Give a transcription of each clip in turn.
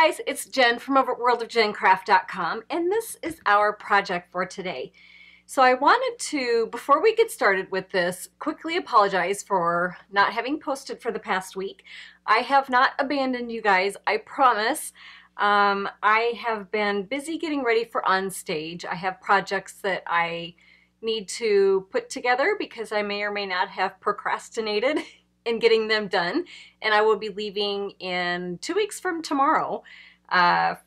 guys, it's Jen from over at worldofjencraft.com, and this is our project for today. So I wanted to, before we get started with this, quickly apologize for not having posted for the past week. I have not abandoned you guys, I promise. I have been busy getting ready for On Stage. I have projects that I need to put together because I may or may not have procrastinated in getting them done, and I will be leaving in 2 weeks from tomorrow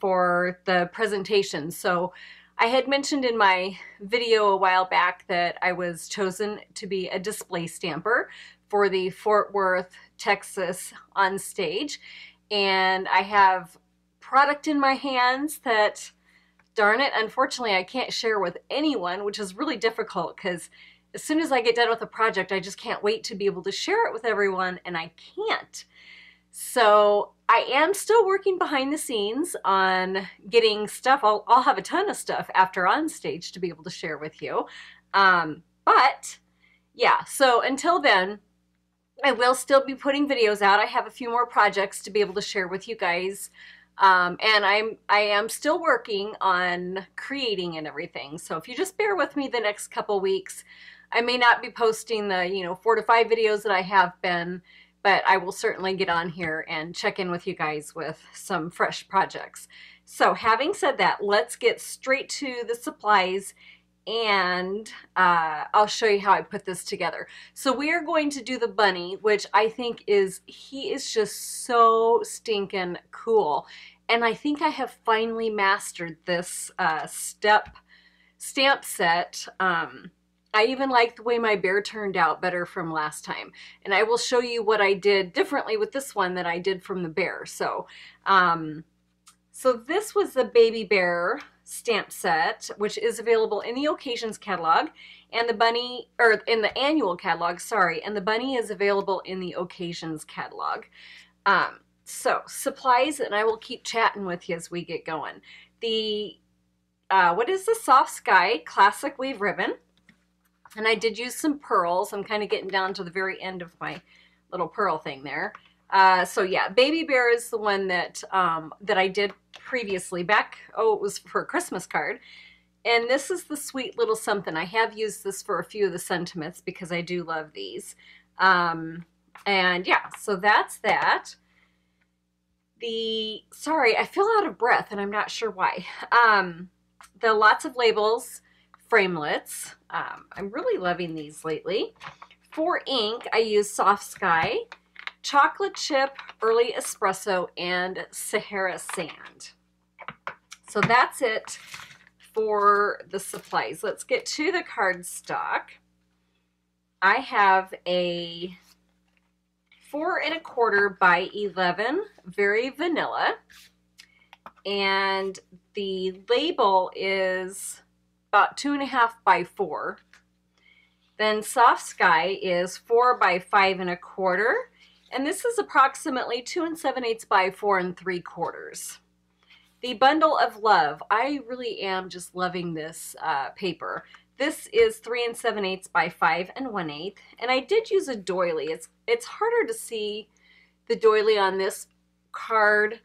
for the presentation. So I had mentioned in my video a while back that I was chosen to be a display stamper for the Fort Worth, Texas On Stage, and I have product in my hands that, darn it, unfortunately I can't share with anyone, which is really difficult because as soon as I get done with a project, I just can't wait to be able to share it with everyone, and I can't. So I am still working behind the scenes on getting stuff. I'll have a ton of stuff after On Stage to be able to share with you. But yeah, so until then, I will still be putting videos out. I have a few more projects to be able to share with you guys. And I am still working on creating and everything. So if you just bear with me the next couple weeks, I may not be posting the 4 to 5 videos that I have been, but I will certainly get on here and check in with you guys with some fresh projects. So having said that, let's get straight to the supplies, and I'll show you how I put this together. So we are going to do the bunny, which I think he is just so stinking cool. And I think I have finally mastered this stamp set. I even like the way my bear turned out better from last time. And I will show you what I did differently with this one than I did from the bear. So, so this was the baby bear stamp set, which is available in the occasions catalog, and the bunny, or in the annual catalog, sorry, and the bunny is available in the occasions catalog. So supplies, and I will keep chatting with you as we get going. The, what is the Soft Sky Classic Weave Ribbon? And I did use some pearls. I'm kind of getting down to the very end of my little pearl thing there. So yeah, Baby Bear is the one that that I did previously back, it was for a Christmas card. And this is the sweet little something. I have used this for a few of the sentiments because I do love these. And yeah, so that's that. Sorry, I feel out of breath and I'm not sure why. The lots of labels, framelits. I'm really loving these lately. For ink, I use Soft Sky, Chocolate Chip, Early Espresso, and Sahara Sand. So that's it for the supplies. Let's get to the cardstock. I have a 4 1/4 by 11, very vanilla, and the label is about 2.5 by 4. Then Soft Sky is 4 by 5 1/4, and this is approximately 2 7/8 by 4 3/4. The Bundle of Love, I really am just loving this paper. This is 3 7/8 by 5 1/8, and I did use a doily. It's harder to see the doily on this card.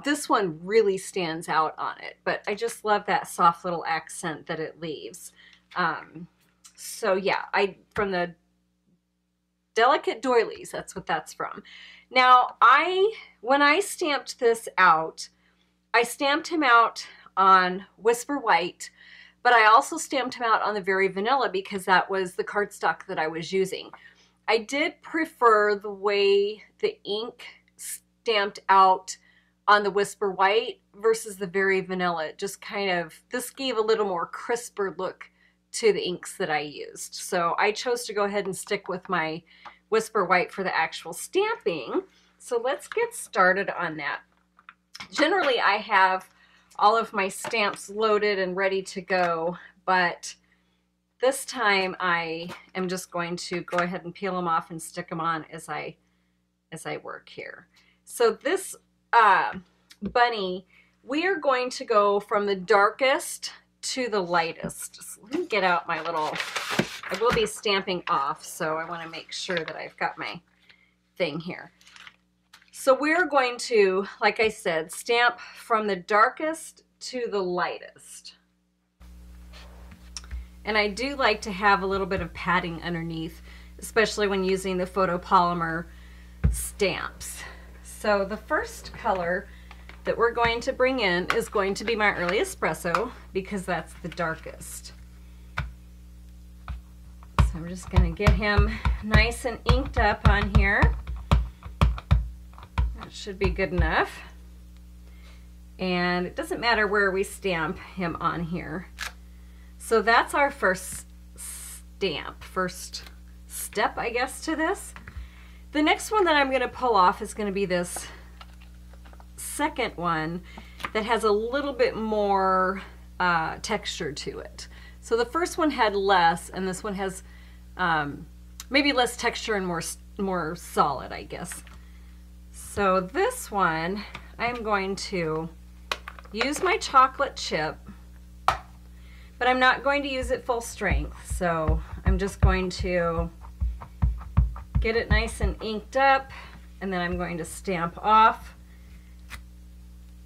This one really stands out on it, but I just love that soft little accent that it leaves. So yeah, from the Delicate Doilies, that's what that's from. Now, when I stamped this out, I stamped him out on Whisper White, but I also stamped him out on the Very Vanilla because that was the cardstock that I was using. I did prefer the way the ink stamped out on the Whisper White versus the Very Vanilla. It just kind of, this gave a little more crisper look to the inks that I used. So I chose to go ahead and stick with my Whisper White for the actual stamping. So let's get started on that. Generally, I have all of my stamps loaded and ready to go, but this time I am just going to go ahead and peel them off and stick them on as I work here. So this bunny, we are going to go from the darkest to the lightest. So let me get out my little, I will be stamping off, so I want to make sure that I've got my thing here. So we're going to, like I said, stamp from the darkest to the lightest. And I do like to have a little bit of padding underneath, especially when using the photopolymer stamps. So the first color that we're going to bring in is going to be my early espresso, because that's the darkest. So I'm just going to get him nice and inked up on here. That should be good enough. And it doesn't matter where we stamp him on here. So that's our first stamp, first step, I guess, to this. The next one that I'm going to pull off is going to be this second one that has a little bit more texture to it. So the first one had less, and this one has maybe less texture and more solid, I guess. So this one, I'm going to use my chocolate chip, but I'm not going to use it full strength. So I'm just going to get it nice and inked up, and then I'm going to stamp off.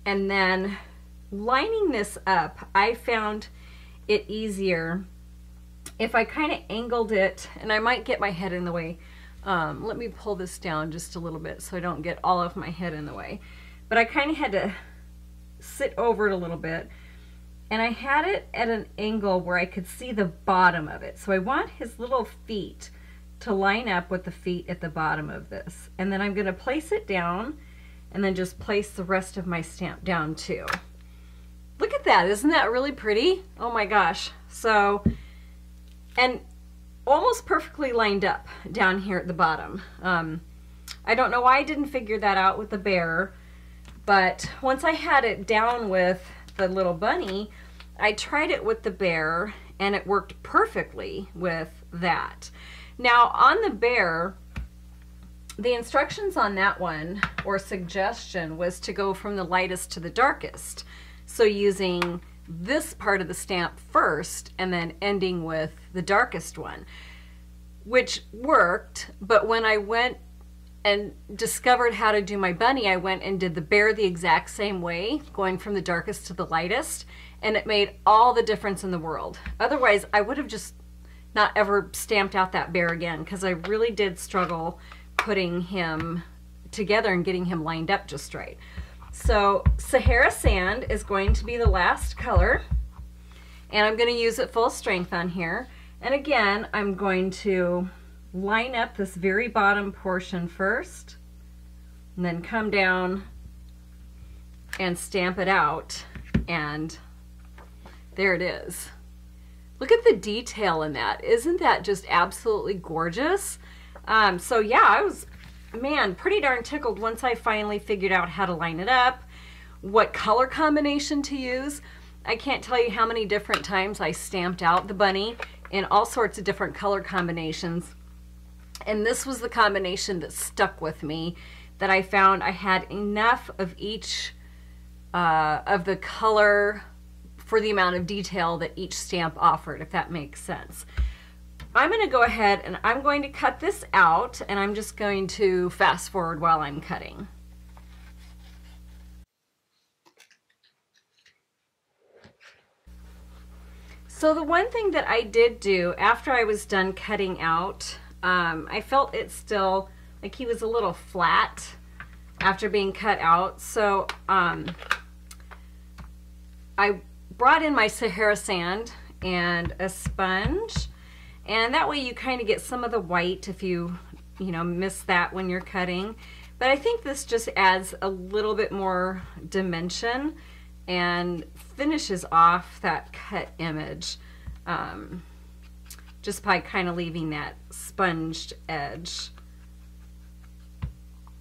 And then lining this up, I found it easier if I kind of angled it, and I might get my head in the way. Let me pull this down just a little bit so I don't get all of my head in the way. But I kind of had to sit over it a little bit, and I had it at an angle where I could see the bottom of it. So I want his little feet to line up with the feet at the bottom of this. And then I'm going to place it down, and then just place the rest of my stamp down too. Look at that, isn't that really pretty? Oh my gosh. So, and almost perfectly lined up down here at the bottom. I don't know why I didn't figure that out with the bear, but once I had it down with the little bunny, I tried it with the bear, and it worked perfectly with that. Now on the bear, the instructions on that one, or suggestion, was to go from the lightest to the darkest. So using this part of the stamp first and then ending with the darkest one, which worked. But when I went and discovered how to do my bunny, I went and did the bear the exact same way, going from the darkest to the lightest, and it made all the difference in the world. Otherwise, I would have just not ever stamped out that bear again, because I really did struggle putting him together and getting him lined up just right. So Sahara Sand is going to be the last color, and I'm going to use it full strength on here. And again, I'm going to line up this very bottom portion first, and then come down and stamp it out, and there it is. Look at the detail in that. Isn't that just absolutely gorgeous? So yeah, I was, man, pretty darn tickled once I finally figured out how to line it up, what color combination to use. I can't tell you how many different times I stamped out the bunny in all sorts of different color combinations. And this was the combination that stuck with me, that I found I had enough of each of the color for the amount of detail that each stamp offered, if that makes sense. I'm going to go ahead and I'm going to cut this out, and I'm just going to fast forward while I'm cutting. So the one thing that I did do after I was done cutting out, I felt it still, like he was a little flat after being cut out. So I brought in my Sahara Sand and a sponge, and that way you kind of get some of the white if you miss that when you're cutting. But I think this just adds a little bit more dimension and finishes off that cut image, just by kind of leaving that sponged edge.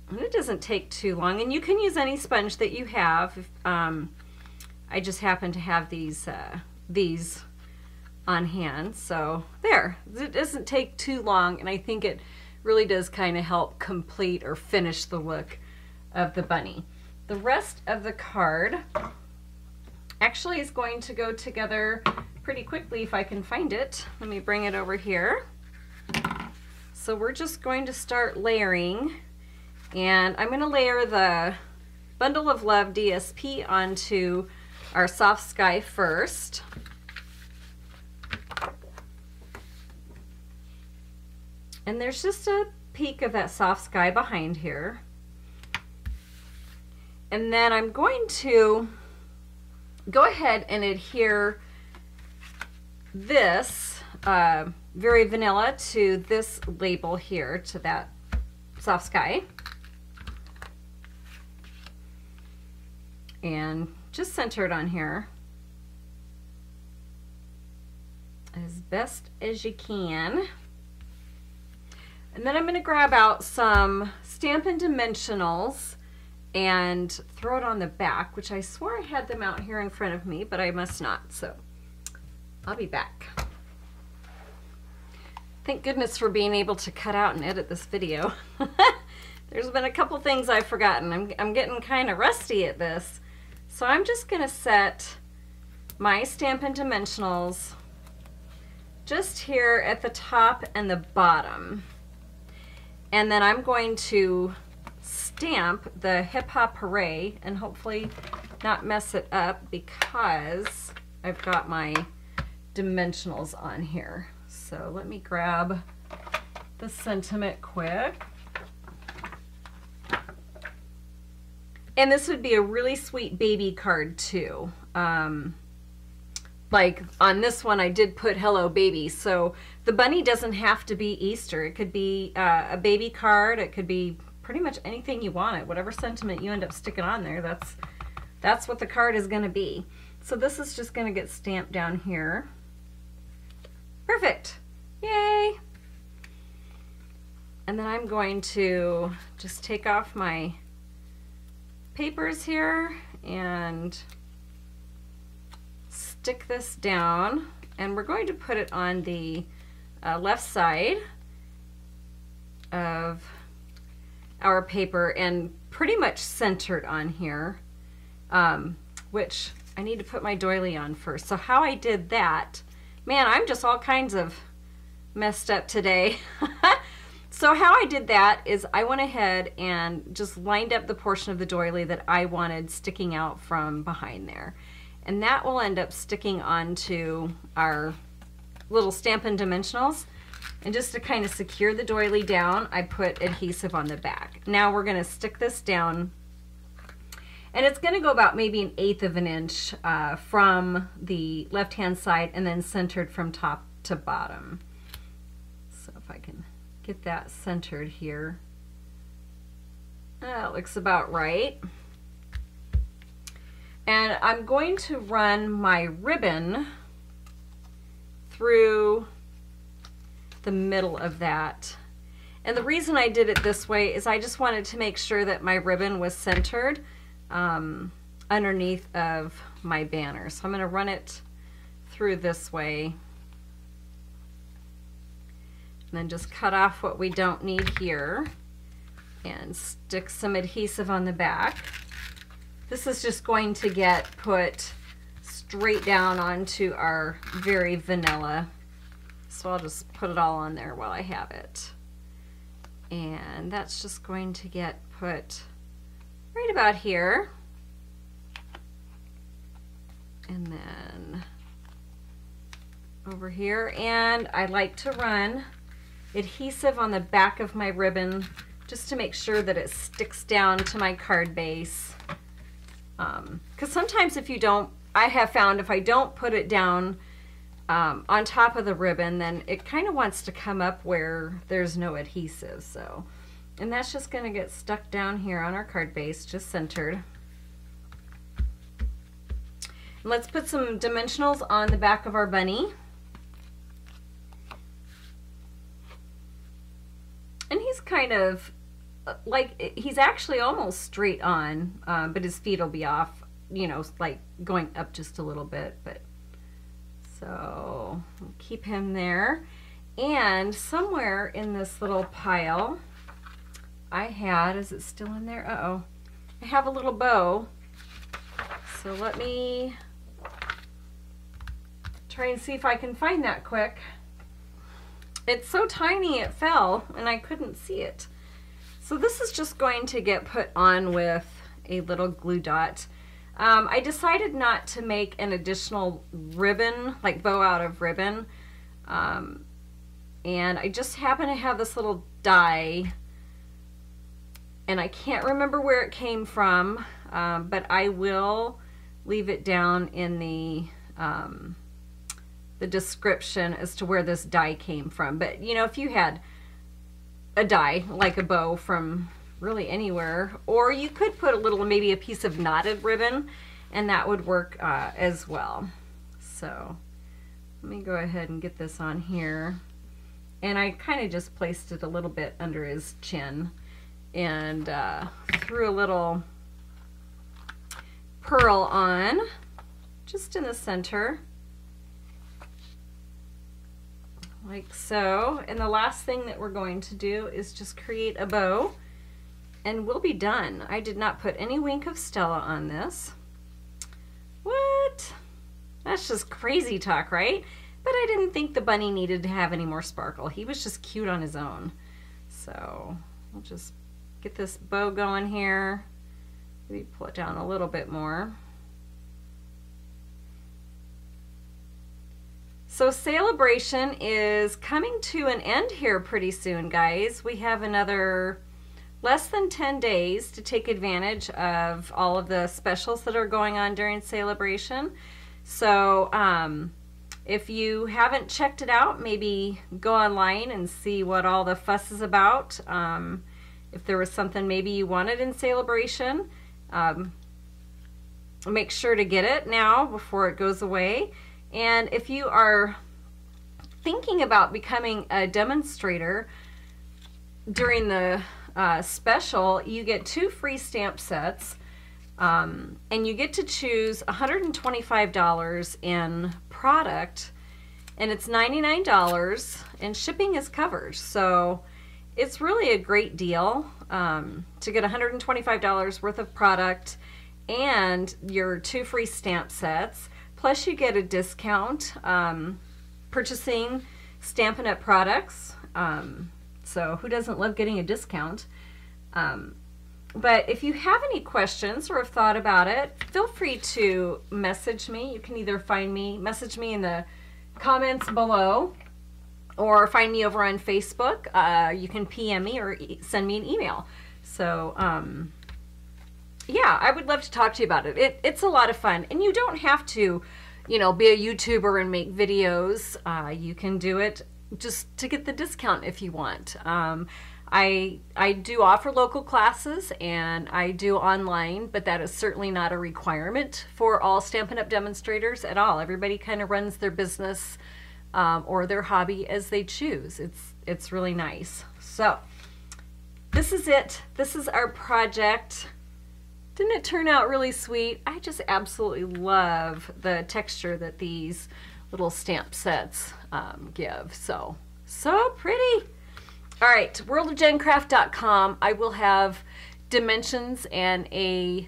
And it doesn't take too long, and you can use any sponge that you have. I just happen to have these on hand, so there. It doesn't take too long, and I think it really does kind of help complete or finish the look of the bunny. The rest of the card actually is going to go together pretty quickly if I can find it. Let me bring it over here. So we're just going to start layering And I'm going to layer the Bundle of Love DSP onto our soft sky first. And there's just a peek of that soft sky behind here. And then I'm going to go ahead and adhere this very vanilla to this label here, to that soft sky. And just center it on here as best as you can. And then I'm going to grab out some Stampin' Dimensionals and throw it on the back, which I swore I had them out here in front of me, but I must not, so I'll be back. Thank goodness for being able to cut out and edit this video. There's been a couple things I've forgotten. I'm getting kind of rusty at this. So I'm just going to set my Stampin' Dimensionals just here at the top and the bottom. And then I'm going to stamp the Hip Hop Hooray and hopefully not mess it up because I've got my dimensionals on here. So let me grab the sentiment quick. And this would be a really sweet baby card too. Like on this one I did put Hello Baby, so the bunny doesn't have to be Easter. It could be a baby card, it could be pretty much anything you want it. Whatever sentiment you end up sticking on there, that's what the card is going to be. So this is just going to get stamped down here. Perfect. Yay! And then I'm going to just take off my papers here and stick this down, and we're going to put it on the left side of our paper and pretty much centered on here, which I need to put my doily on first. So how I did that, man, I'm just all kinds of messed up today. So how I did that is I went ahead and just lined up the portion of the doily that I wanted sticking out from behind there. And that will end up sticking onto our little Stampin' Dimensionals. And just to kind of secure the doily down, I put adhesive on the back. Now we're going to stick this down. And it's going to go about maybe 1/8 of an inch from the left-hand side and then centered from top to bottom. So if I can get that centered here. That looks about right. And I'm going to run my ribbon through the middle of that. And the reason I did it this way is I just wanted to make sure that my ribbon was centered underneath of my banner. So I'm going to run it through this way. And then just cut off what we don't need here and stick some adhesive on the back. This is just going to get put straight down onto our very vanilla. So I'll just put it all on there while I have it. And that's just going to get put right about here. And then over here. And I like to run adhesive on the back of my ribbon just to make sure that it sticks down to my card base. Because sometimes if you don't, I have found if I don't put it down on top of the ribbon, then it kind of wants to come up where there's no adhesive. So, and that's just going to get stuck down here on our card base, just centered. And let's put some dimensionals on the back of our bunny. And he's kind of like, he's actually almost straight on, but his feet will be off, you know, like going up just a little bit. But so we'll keep him there. And somewhere in this little pile I had, is it still in there? Uh-oh. I have a little bow. So let me try and see if I can find that quick. It's so tiny it fell and I couldn't see it. So this is just going to get put on with a little glue dot. I decided not to make an additional ribbon, like bow out of ribbon. And I just happen to have this little die, and I can't remember where it came from, but I will leave it down in the description as to where this die came from. But you know, if you had a die like a bow from really anywhere, or you could put a little, maybe a piece of knotted ribbon, and that would work as well. So let me go ahead and get this on here, and I kind of just placed it a little bit under his chin and threw a little pearl on just in the center like so. And the last thing that we're going to do is just create a bow, and we'll be done. I did not put any Wink of Stella on this. What? That's just crazy talk, right? But I didn't think the bunny needed to have any more sparkle. He was just cute on his own. So we'll just get this bow going here. Maybe pull it down a little bit more. So Celebration is coming to an end here pretty soon, guys. We have another less than 10 days to take advantage of all of the specials that are going on during Celebration. So if you haven't checked it out, maybe go online and see what all the fuss is about. If there was something maybe you wanted in Celebration, make sure to get it now before it goes away. And if you are thinking about becoming a demonstrator during the special, you get 2 free stamp sets, and you get to choose $125 in product, and it's $99, and shipping is covered. So it's really a great deal to get $125 worth of product and your 2 free stamp sets. Plus you get a discount purchasing Stampin' Up products. So who doesn't love getting a discount? But if you have any questions or have thought about it, feel free to message me. You can either message me in the comments below, or find me over on Facebook. You can PM me or send me an email. So yeah, I would love to talk to you about it. It's a lot of fun, and you don't have to, you know, be a YouTuber and make videos. You can do it just to get the discount if you want. I do offer local classes, and I do online, but that is certainly not a requirement for all Stampin' Up demonstrators at all. Everybody kind of runs their business or their hobby as they choose. It's really nice. So this is it. This is our project. Didn't it turn out really sweet? I just absolutely love the texture that these little stamp sets give. So pretty. All right, worldofjencraft.com. I will have dimensions and a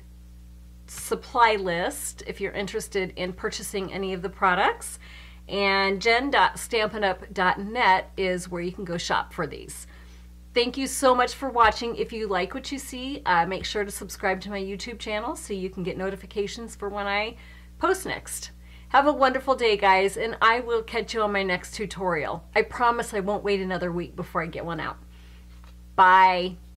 supply list if you're interested in purchasing any of the products. And jen.stampinup.net is where you can go shop for these. Thank you so much for watching. If you like what you see, make sure to subscribe to my YouTube channel so you can get notifications for when I post next. Have a wonderful day, guys, and I will catch you on my next tutorial. I promise I won't wait another week before I get one out. Bye.